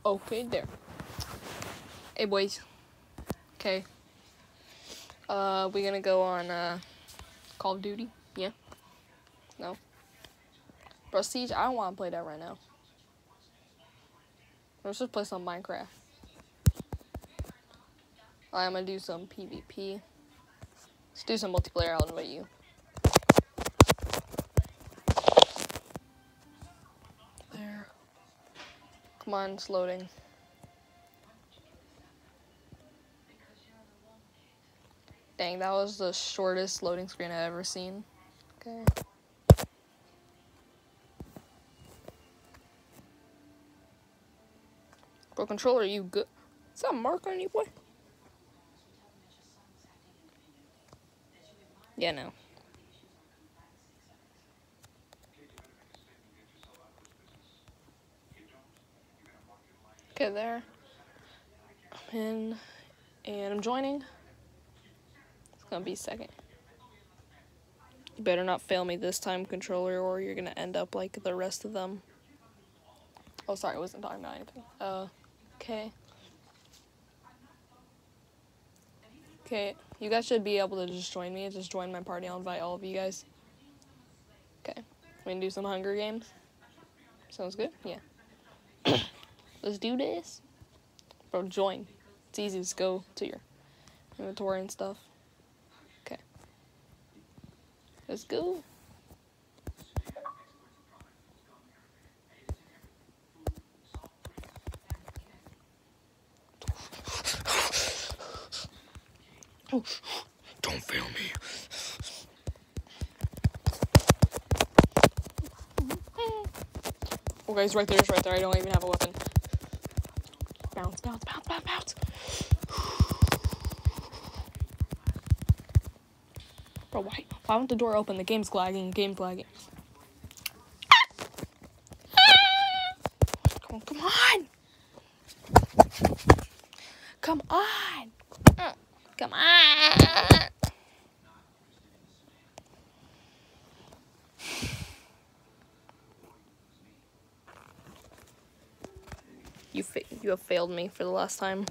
Okay, there. Hey, boys. Okay. We gonna go on, Call of Duty? Yeah? No? Bro, Siege, I don't want to play that right now. Let's just play some Minecraft. I'm gonna do some PvP. Let's do some multiplayer, I'll invite you. There. Come on, it's loading. Dang, that was the shortest loading screen I've ever seen. Okay. Bro, controller, you good? Is that a mark on you, boy? Yeah, no. Okay, there. I'm in, and I'm joining. It's gonna be second. You better not fail me this time, controller, or you're gonna end up like the rest of them. Oh, sorry, I wasn't talking about anything. Okay. Okay, you guys should be able to just join me. Just join my party. I'll invite all of you guys. Okay. We can do some Hunger Games. Sounds good? Yeah. Let's do this. Bro, join. It's easy. Just go to your inventory and stuff. Okay. Let's go. Oh, don't fail me. Oh, guys, right there, it's right there. I don't even have a weapon. Bounce, bounce, bounce, bounce, bounce. Bro, why won't the door open? The game's lagging. Game's lagging. Come on. Come on. Come on. You have failed me for the last time.